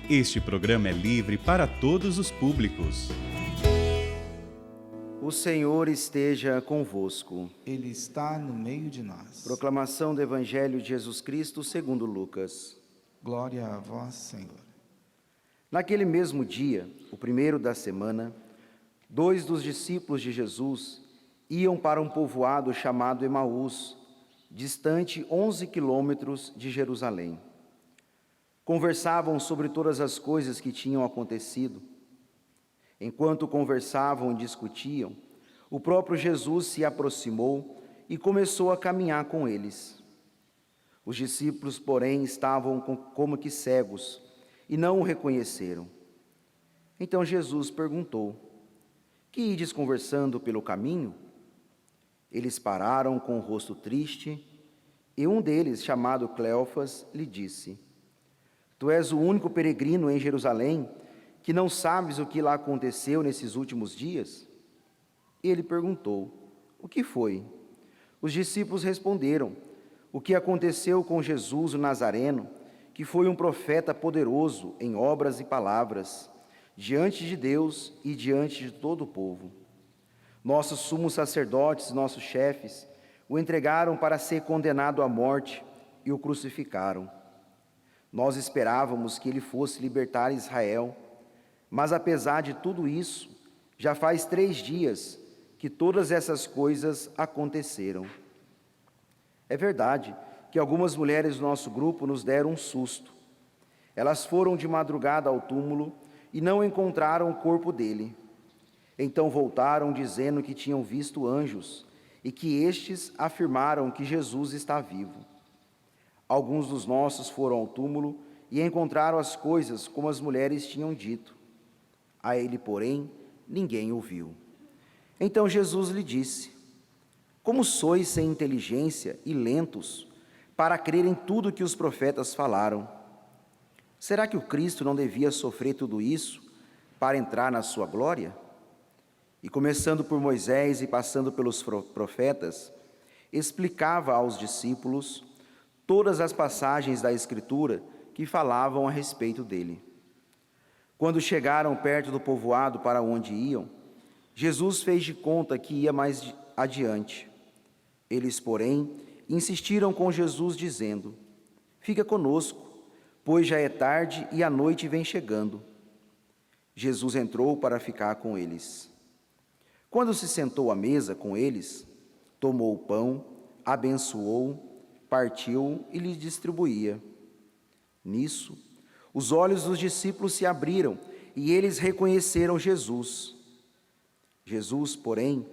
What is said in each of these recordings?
Este programa é livre para todos os públicos. O Senhor esteja convosco. Ele está no meio de nós. Proclamação do Evangelho de Jesus Cristo segundo Lucas. Glória a vós, Senhor. Naquele mesmo dia, o primeiro da semana, 2 dos discípulos de Jesus iam para um povoado chamado Emaús, distante 11 quilômetros de Jerusalém. Conversavam sobre todas as coisas que tinham acontecido. Enquanto conversavam e discutiam, o próprio Jesus se aproximou e começou a caminhar com eles. Os discípulos, porém, estavam como que cegos e não o reconheceram. Então Jesus perguntou: "Que ides conversando pelo caminho?" Eles pararam com o rosto triste, e um deles, chamado Cleofas, lhe disse: "Tu és o único peregrino em Jerusalém que não sabes o que lá aconteceu nesses últimos dias?" Ele perguntou: "O que foi?" Os discípulos responderam: "O que aconteceu com Jesus o Nazareno, que foi um profeta poderoso em obras e palavras, diante de Deus e diante de todo o povo. Nossos sumos sacerdotes, nossos chefes, o entregaram para ser condenado à morte e o crucificaram. Nós esperávamos que ele fosse libertar Israel, mas apesar de tudo isso, já faz 3 dias que todas essas coisas aconteceram. É verdade que algumas mulheres do nosso grupo nos deram um susto. Elas foram de madrugada ao túmulo e não encontraram o corpo dele. Então voltaram dizendo que tinham visto anjos e que estes afirmaram que Jesus está vivo. Alguns dos nossos foram ao túmulo e encontraram as coisas como as mulheres tinham dito. A ele, porém, ninguém o viu." Então Jesus lhe disse: "Como sois sem inteligência e lentos para crer em tudo que os profetas falaram? Será que o Cristo não devia sofrer tudo isso para entrar na sua glória?" E começando por Moisés e passando pelos profetas, explicava aos discípulos todas as passagens da Escritura que falavam a respeito dele. Quando chegaram perto do povoado para onde iam, Jesus fez de conta que ia mais adiante. Eles, porém, insistiram com Jesus, dizendo: "Fica conosco, pois já é tarde e a noite vem chegando." Jesus entrou para ficar com eles. Quando se sentou à mesa com eles, tomou o pão, abençoou, partiu e lhes distribuía. Nisso, os olhos dos discípulos se abriram e eles reconheceram Jesus. Jesus, porém,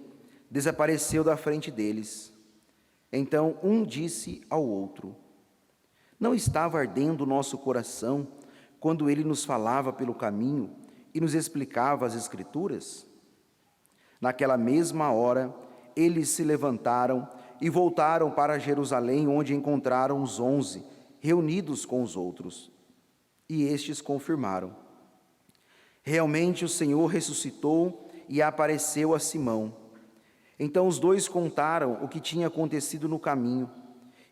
desapareceu da frente deles. Então um disse ao outro: "Não estava ardendo o nosso coração quando ele nos falava pelo caminho e nos explicava as Escrituras?" Naquela mesma hora, eles se levantaram e voltaram para Jerusalém, onde encontraram os 11, reunidos com os outros. E estes confirmaram: "Realmente o Senhor ressuscitou e apareceu a Simão." Então os 2 contaram o que tinha acontecido no caminho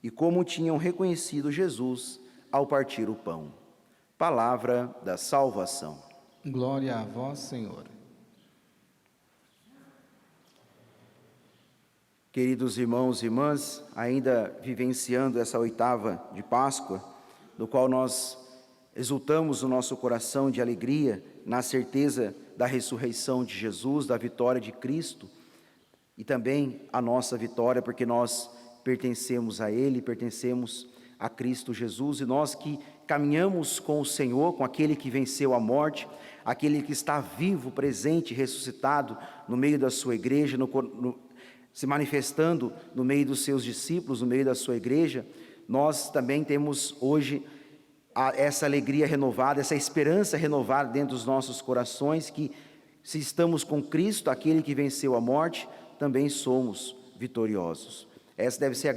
e como tinham reconhecido Jesus ao partir o pão. Palavra da salvação. Glória a vós, Senhor. Queridos irmãos e irmãs, ainda vivenciando essa 8ª de Páscoa, no qual nós exultamos o nosso coração de alegria na certeza da ressurreição de Jesus, da vitória de Cristo, e também a nossa vitória, porque nós pertencemos a Ele, pertencemos a Cristo Jesus, e nós que caminhamos com o Senhor, com aquele que venceu a morte, aquele que está vivo, presente, ressuscitado no meio da sua igreja, se manifestando no meio dos seus discípulos, no meio da sua igreja, nós também temos hoje essa alegria renovada, essa esperança renovada dentro dos nossos corações, que se estamos com Cristo, aquele que venceu a morte, também somos vitoriosos. Essa deve ser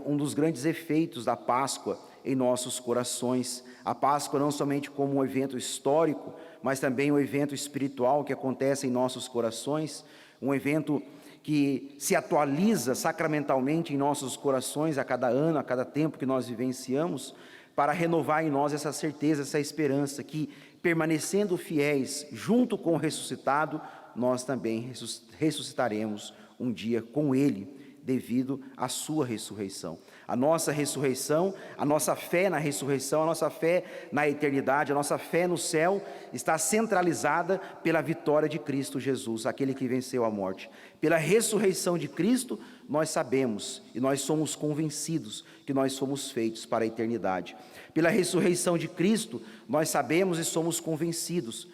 um dos grandes efeitos da Páscoa em nossos corações. A Páscoa não somente como um evento histórico, mas também um evento espiritual que acontece em nossos corações, um evento que se atualiza sacramentalmente em nossos corações a cada ano, a cada tempo que nós vivenciamos, para renovar em nós essa certeza, essa esperança, que permanecendo fiéis junto com o ressuscitado, nós também ressuscitaremos um dia com Ele, devido à sua ressurreição. A nossa ressurreição, a nossa fé na ressurreição, a nossa fé na eternidade, a nossa fé no céu está centralizada pela vitória de Cristo Jesus, aquele que venceu a morte. Pela ressurreição de Cristo, nós sabemos e nós somos convencidos que nós somos feitos para a eternidade. Pela ressurreição de Cristo, nós sabemos e somos convencidos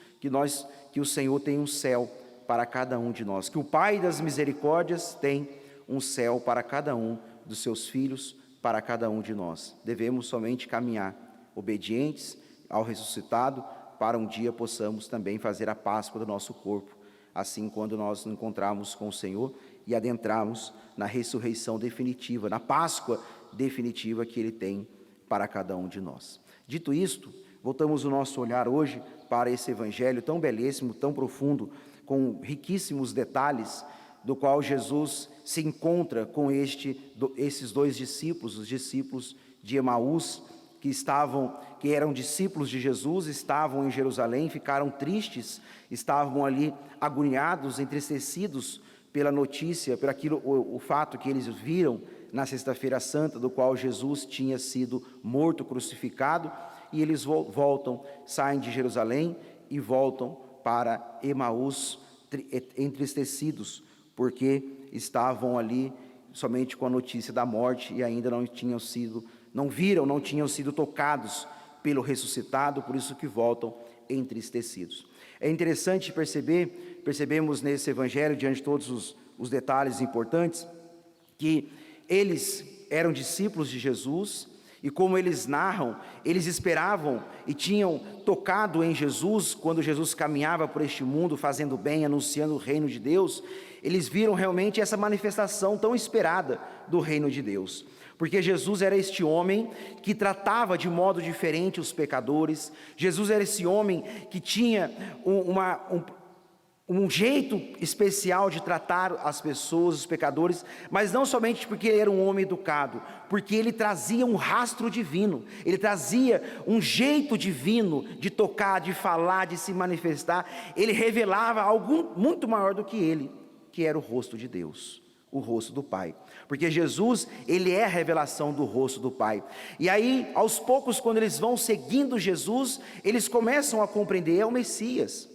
que o Senhor tem um céu para cada um de nós, que o Pai das misericórdias tem um céu para cada um dos seus filhos, para cada um de nós. Devemos somente caminhar obedientes ao ressuscitado, para um dia possamos também fazer a Páscoa do nosso corpo, assim quando nós nos encontrarmos com o Senhor e adentrarmos na ressurreição definitiva, na Páscoa definitiva que Ele tem para cada um de nós. Dito isto, voltamos o nosso olhar hoje para esse evangelho tão belíssimo, tão profundo, com riquíssimos detalhes, do qual Jesus se encontra com esses dois discípulos, os discípulos de Emaús, que eram discípulos de Jesus, estavam em Jerusalém, ficaram tristes, estavam ali agoniados, entristecidos pela notícia, o fato que eles viram na Sexta-feira Santa, do qual Jesus tinha sido morto, crucificado, e eles voltam, saem de Jerusalém e voltam para Emaús, entristecidos, porque estavam ali somente com a notícia da morte e ainda não tinham sido tocados pelo ressuscitado, por isso que voltam entristecidos. É interessante percebemos nesse evangelho, diante de todos os detalhes importantes, que eles eram discípulos de Jesus, e como eles narram, eles esperavam e tinham tocado em Jesus, quando Jesus caminhava por este mundo, fazendo bem, anunciando o reino de Deus. Eles viram realmente essa manifestação tão esperada do reino de Deus, porque Jesus era este homem que tratava de modo diferente os pecadores. Jesus era esse homem que tinha um jeito especial de tratar as pessoas, os pecadores, mas não somente porque ele era um homem educado, porque ele trazia um rastro divino, ele trazia um jeito divino de tocar, de falar, de se manifestar. Ele revelava algo muito maior do que ele, que era o rosto de Deus, o rosto do Pai, porque Jesus, ele é a revelação do rosto do Pai. E aí, aos poucos, quando eles vão seguindo Jesus, eles começam a compreender: é o Messias.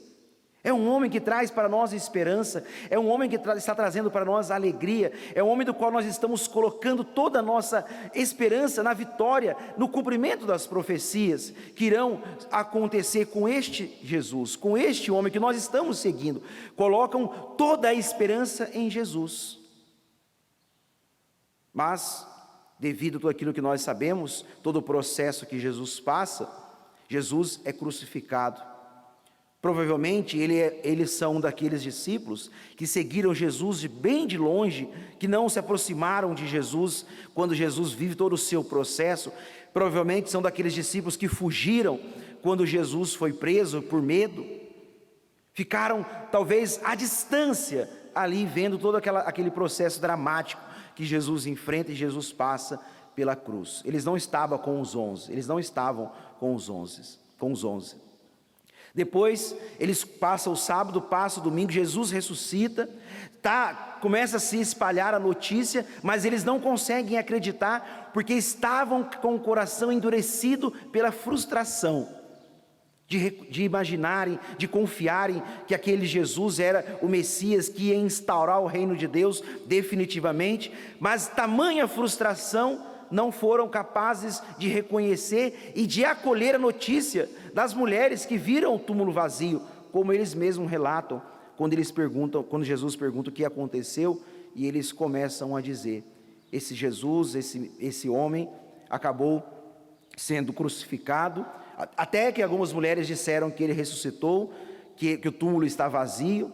É um homem que traz para nós esperança, é um homem que está trazendo para nós alegria, é um homem do qual nós estamos colocando toda a nossa esperança na vitória, no cumprimento das profecias que irão acontecer com este Jesus, com este homem que nós estamos seguindo. Colocam toda a esperança em Jesus. Mas, devido a tudo aquilo que nós sabemos, todo o processo que Jesus passa, Jesus é crucificado. Provavelmente eles são daqueles discípulos que seguiram Jesus bem de longe, que não se aproximaram de Jesus quando Jesus vive todo o seu processo. Provavelmente são daqueles discípulos que fugiram quando Jesus foi preso por medo. Ficaram talvez à distância ali, vendo todo aquele processo dramático que Jesus enfrenta e Jesus passa pela cruz. Eles não estavam com os 11, Depois, eles passam o sábado, passa o domingo, Jesus ressuscita, começa a se espalhar a notícia, mas eles não conseguem acreditar, porque estavam com o coração endurecido pela frustração, de imaginarem, de confiarem que aquele Jesus era o Messias, que ia instaurar o reino de Deus definitivamente, mas tamanha frustração, não foram capazes de reconhecer e de acolher a notícia das mulheres que viram o túmulo vazio, como eles mesmos relatam, quando Jesus pergunta o que aconteceu, e eles começam a dizer: esse Jesus, esse homem acabou sendo crucificado, até que algumas mulheres disseram que ele ressuscitou, que o túmulo está vazio,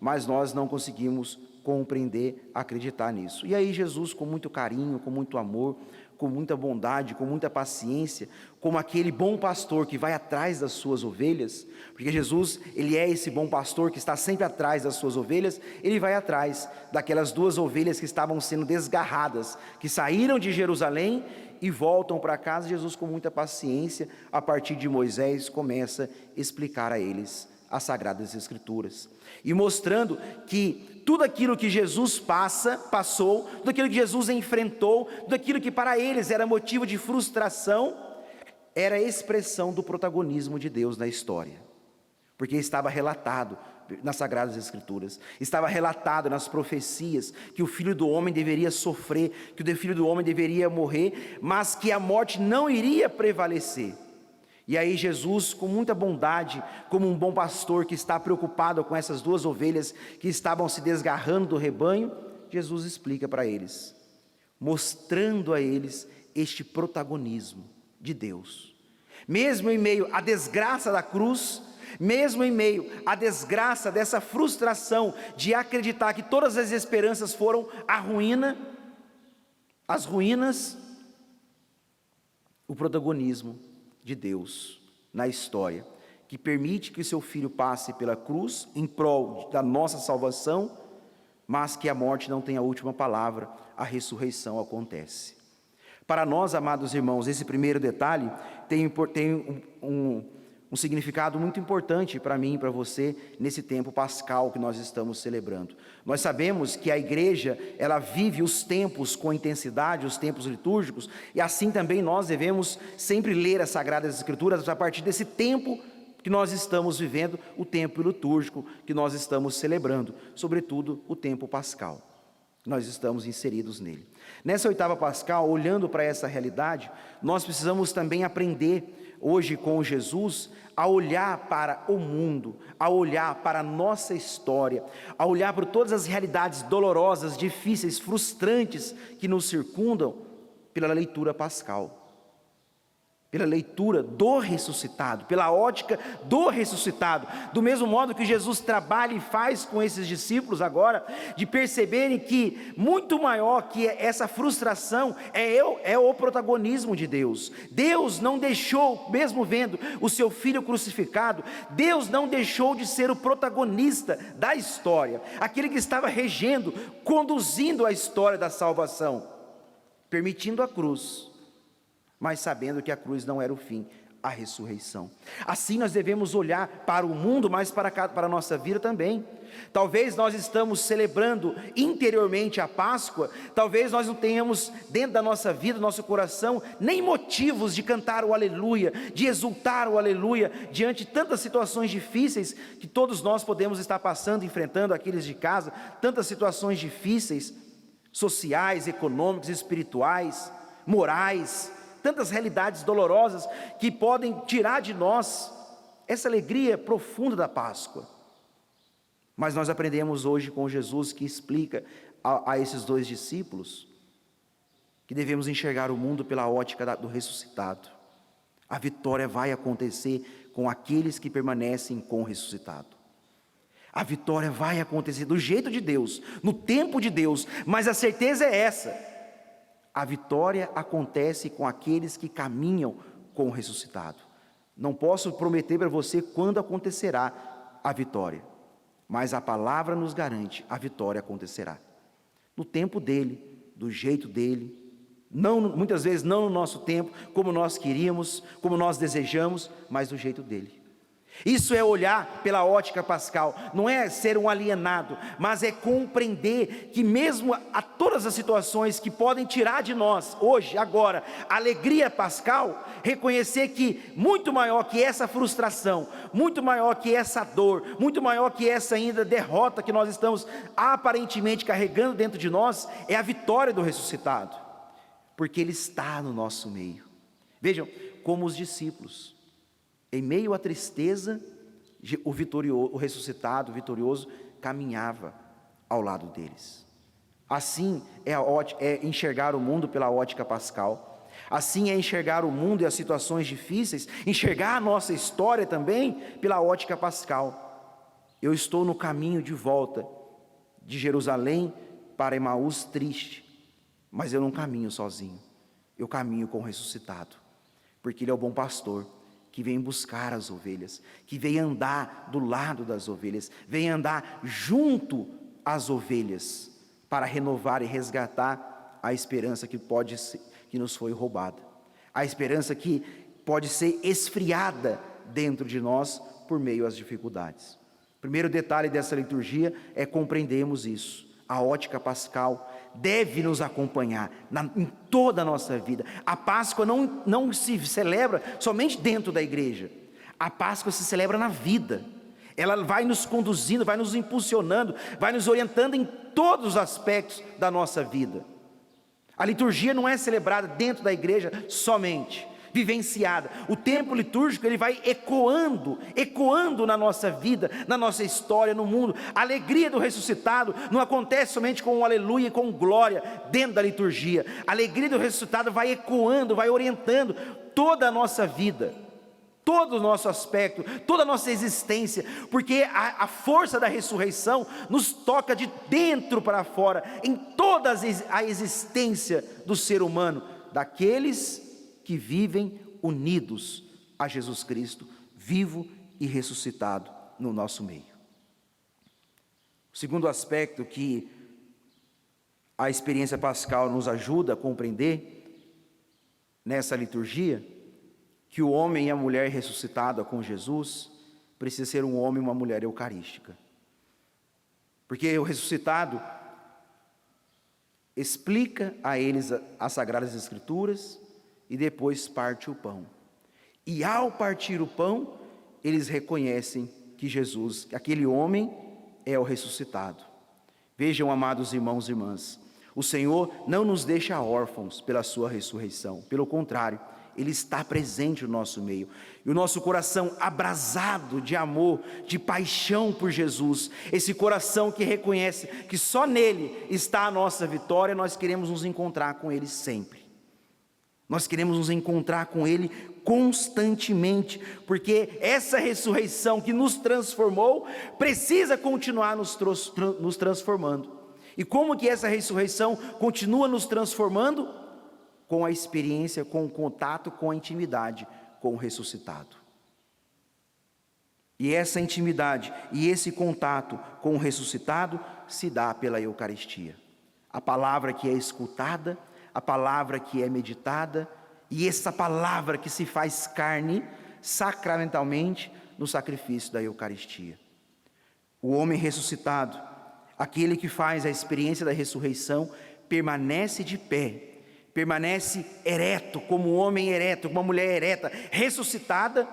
mas nós não conseguimos compreender, acreditar nisso. E aí Jesus, com muito carinho, com muito amor, com muita bondade, com muita paciência, como aquele bom pastor que vai atrás das suas ovelhas, porque Jesus, ele é esse bom pastor que está sempre atrás das suas ovelhas. Ele vai atrás daquelas duas ovelhas que estavam sendo desgarradas, que saíram de Jerusalém e voltam para casa. Jesus, com muita paciência, a partir de Moisés, começa a explicar a eles as Sagradas Escrituras, e mostrando que tudo aquilo que Jesus passou, tudo aquilo que Jesus enfrentou, tudo aquilo que para eles era motivo de frustração, era a expressão do protagonismo de Deus na história, porque estava relatado nas Sagradas Escrituras, estava relatado nas profecias, que o Filho do Homem deveria sofrer, que o Filho do Homem deveria morrer, mas que a morte não iria prevalecer. E aí Jesus, com muita bondade, como um bom pastor que está preocupado com essas duas ovelhas que estavam se desgarrando do rebanho, Jesus explica para eles, mostrando a eles este protagonismo de Deus. Mesmo em meio à desgraça da cruz, mesmo em meio à desgraça dessa frustração de acreditar que todas as esperanças foram as ruínas, o protagonismo de Deus na história, que permite que o seu Filho passe pela cruz em prol da nossa salvação, mas que a morte não tem a última palavra, a ressurreição acontece. Para nós, amados irmãos, esse primeiro detalhe tem um significado muito importante para mim e para você, nesse tempo pascal que nós estamos celebrando. Nós sabemos que a igreja, ela vive os tempos com intensidade, os tempos litúrgicos, e assim também nós devemos sempre ler as Sagradas Escrituras a partir desse tempo que nós estamos vivendo, o tempo litúrgico que nós estamos celebrando, sobretudo o tempo pascal. Nós estamos inseridos nele. Nessa oitava pascal, olhando para essa realidade, nós precisamos também aprender, hoje com Jesus, a olhar para o mundo, a olhar para a nossa história, a olhar para todas as realidades dolorosas, difíceis, frustrantes que nos circundam, pela leitura pascal, pela leitura do ressuscitado, pela ótica do ressuscitado, do mesmo modo que Jesus trabalha e faz com esses discípulos agora, de perceberem que muito maior que essa frustração é o protagonismo de Deus. Deus não deixou, mesmo vendo o seu Filho crucificado, Deus não deixou de ser o protagonista da história, aquele que estava regendo, conduzindo a história da salvação, permitindo a cruz, mas sabendo que a cruz não era o fim, a ressurreição. Assim nós devemos olhar para o mundo, mas para a nossa vida também. Talvez nós estamos celebrando interiormente a Páscoa, talvez nós não tenhamos dentro da nossa vida, do nosso coração, nem motivos de cantar o aleluia, de exultar o aleluia, diante de tantas situações difíceis que todos nós podemos estar passando, enfrentando, aqueles de casa, tantas situações difíceis, sociais, econômicas, espirituais, morais, tantas realidades dolorosas que podem tirar de nós essa alegria profunda da Páscoa. Mas nós aprendemos hoje com Jesus, que explica a esses dois discípulos que devemos enxergar o mundo pela ótica do ressuscitado. A vitória vai acontecer com aqueles que permanecem com o ressuscitado. A vitória vai acontecer do jeito de Deus, no tempo de Deus, mas a certeza é essa: a vitória acontece com aqueles que caminham com o ressuscitado. Não posso prometer para você quando acontecerá a vitória, mas a palavra nos garante, a vitória acontecerá. No tempo dele, do jeito dele, não, muitas vezes não no nosso tempo, como nós queríamos, como nós desejamos, mas do jeito dele. Isso é olhar pela ótica pascal, não é ser um alienado, mas é compreender que mesmo a todas as situações que podem tirar de nós, hoje, agora, a alegria pascal, reconhecer que muito maior que essa frustração, muito maior que essa dor, muito maior que essa ainda derrota que nós estamos aparentemente carregando dentro de nós, é a vitória do ressuscitado, porque Ele está no nosso meio. Vejam, como os discípulos, em meio à tristeza, o ressuscitado, o vitorioso, caminhava ao lado deles. Assim é enxergar o mundo pela ótica pascal. Assim é enxergar o mundo e as situações difíceis, enxergar a nossa história também pela ótica pascal. Eu estou no caminho de volta de Jerusalém para Emaús triste, mas eu não caminho sozinho, eu caminho com o ressuscitado, porque Ele é o bom pastor, que vem buscar as ovelhas, que vem andar do lado das ovelhas, vem andar junto às ovelhas, para renovar e resgatar a esperança que que nos foi roubada. A esperança que pode ser esfriada dentro de nós por meio às dificuldades. O primeiro detalhe dessa liturgia é compreendermos isso. A ótica pascal deve nos acompanhar em toda a nossa vida. A Páscoa não se celebra somente dentro da igreja. A Páscoa se celebra na vida. Ela vai nos conduzindo, vai nos impulsionando, vai nos orientando em todos os aspectos da nossa vida. A liturgia não é celebrada dentro da igreja somente, vivenciada. O tempo litúrgico ele vai ecoando na nossa vida, na nossa história, no mundo. A alegria do ressuscitado não acontece somente com um aleluia e com glória dentro da liturgia. A alegria do ressuscitado vai ecoando, vai orientando toda a nossa vida, todo o nosso aspecto, toda a nossa existência, porque a força da ressurreição nos toca de dentro para fora, em toda a existência do ser humano, daqueles que vivem unidos a Jesus Cristo, vivo e ressuscitado no nosso meio. O segundo aspecto que a experiência pascal nos ajuda a compreender nessa liturgia, que o homem e a mulher ressuscitada com Jesus precisa ser um homem e uma mulher eucarística. Porque o ressuscitado explica a eles as Sagradas Escrituras e depois parte o pão. E ao partir o pão, eles reconhecem que Jesus, aquele homem, é o ressuscitado. Vejam, amados irmãos e irmãs, o Senhor não nos deixa órfãos pela sua ressurreição. Pelo contrário, Ele está presente no nosso meio. E o nosso coração abrasado de amor, de paixão por Jesus, esse coração que reconhece que só nele está a nossa vitória, nós queremos nos encontrar com Ele sempre. Nós queremos nos encontrar com Ele constantemente, porque essa ressurreição que nos transformou, precisa continuar nos transformando. E como que essa ressurreição continua nos transformando? Com a experiência, com o contato, com a intimidade com o ressuscitado. E essa intimidade e esse contato com o ressuscitado se dá pela Eucaristia. A palavra que é escutada, a palavra que é meditada, e essa palavra que se faz carne sacramentalmente no sacrifício da Eucaristia. O homem ressuscitado, aquele que faz a experiência da ressurreição, permanece de pé, permanece ereto, como um homem ereto, como uma mulher ereta, ressuscitada,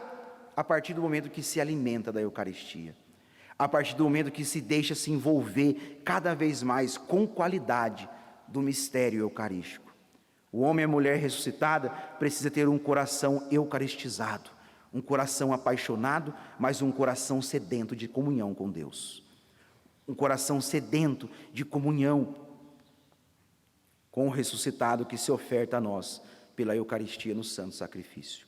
a partir do momento que se alimenta da Eucaristia, a partir do momento que se deixa se envolver cada vez mais com qualidade do mistério eucarístico. O homem e a mulher ressuscitada precisa ter um coração eucaristizado, um coração apaixonado, mas um coração sedento de comunhão com Deus, um coração sedento de comunhão com o ressuscitado que se oferta a nós pela Eucaristia no santo sacrifício.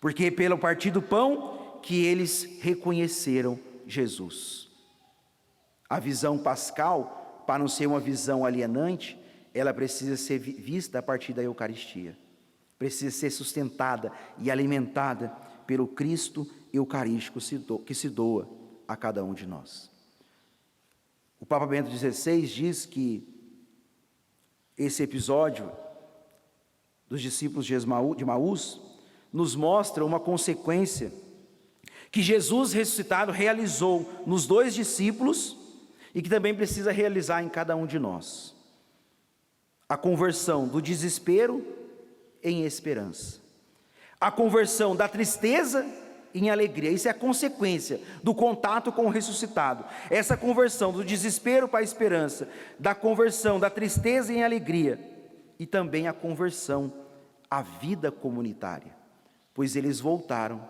Porque pelo partir do pão que eles reconheceram Jesus. A visão pascal, para não ser uma visão alienante, ela precisa ser vista a partir da Eucaristia. Precisa ser sustentada e alimentada pelo Cristo eucarístico que se doa a cada um de nós. O Papa Bento XVI diz que esse episódio dos discípulos de Emaús nos mostra uma consequência que Jesus ressuscitado realizou nos dois discípulos e que também precisa realizar em cada um de nós. A conversão do desespero em esperança. A conversão da tristeza em alegria. Isso é a consequência do contato com o ressuscitado. Essa conversão do desespero para a esperança, da conversão da tristeza em alegria, e também a conversão à vida comunitária, pois eles voltaram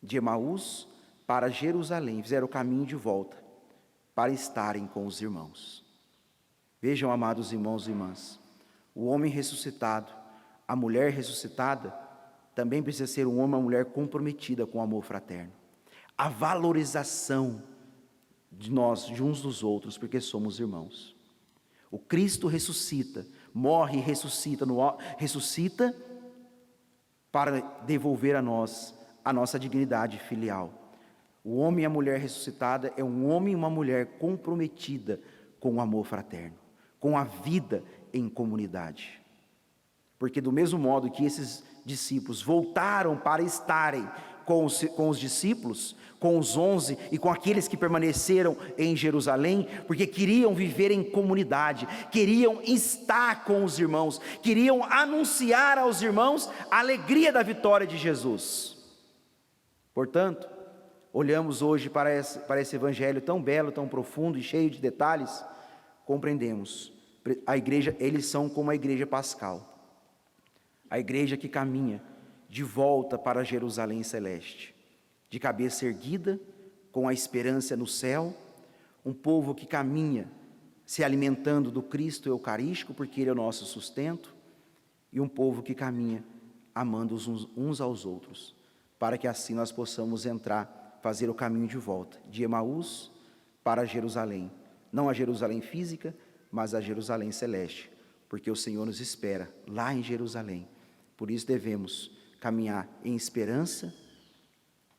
de Emaús para Jerusalém, fizeram o caminho de volta para estarem com os irmãos. Vejam, amados irmãos e irmãs, o homem ressuscitado, a mulher ressuscitada, também precisa ser um homem e uma mulher comprometida com o amor fraterno. A valorização de nós, de uns dos outros, porque somos irmãos. O Cristo ressuscita, morre e ressuscita para devolver a nós a nossa dignidade filial. O homem e a mulher ressuscitada é um homem e uma mulher comprometida com o amor fraterno, com a vida em comunidade. Porque do mesmo modo que esses discípulos voltaram para estarem com os discípulos, com os 11 e com aqueles que permaneceram em Jerusalém, porque queriam viver em comunidade, queriam estar com os irmãos, queriam anunciar aos irmãos a alegria da vitória de Jesus. Portanto, olhamos hoje para esse evangelho tão belo, tão profundo e cheio de detalhes, compreendemos, a igreja, eles são como a igreja pascal, a igreja que caminha de volta para Jerusalém celeste, de cabeça erguida, com a esperança no céu, um povo que caminha se alimentando do Cristo eucarístico, porque Ele é o nosso sustento, e um povo que caminha amando uns aos outros, para que assim nós possamos entrar, fazer o caminho de volta, de Emaús para Jerusalém, não a Jerusalém física, mas a Jerusalém celeste, porque o Senhor nos espera lá em Jerusalém. Por isso devemos caminhar em esperança,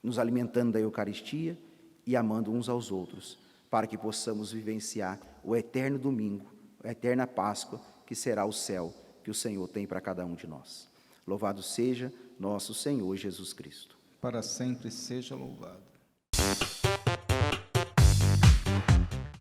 nos alimentando da Eucaristia e amando uns aos outros, para que possamos vivenciar o eterno domingo, a eterna Páscoa, que será o céu que o Senhor tem para cada um de nós. Louvado seja nosso Senhor Jesus Cristo. Para sempre seja louvado.